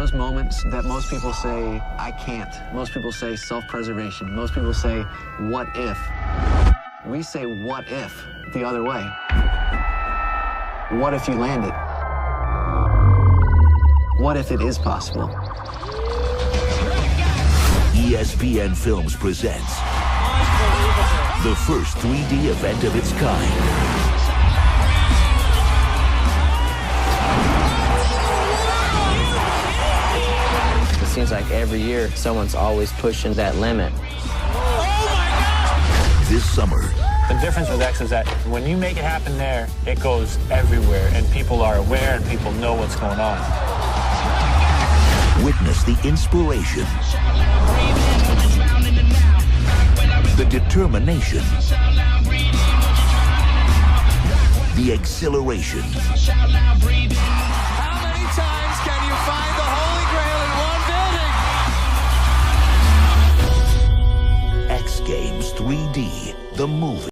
those moments that most people say, I can't. Most people say self-preservation. Most people say, what if? We say, what if, the other way. What if you landed? What if it is possible? ESPN Films presents the first 3D event of its kind. It seems like every year, someone's always pushing that limit. This summer, the difference with X is that when you make it happen there, it goes everywhere, and people are aware and people know what's going on. witness the inspiration, the determination, the exhilaration. How many times can you find the Holy Grail in one building? X Games 3D, the movie.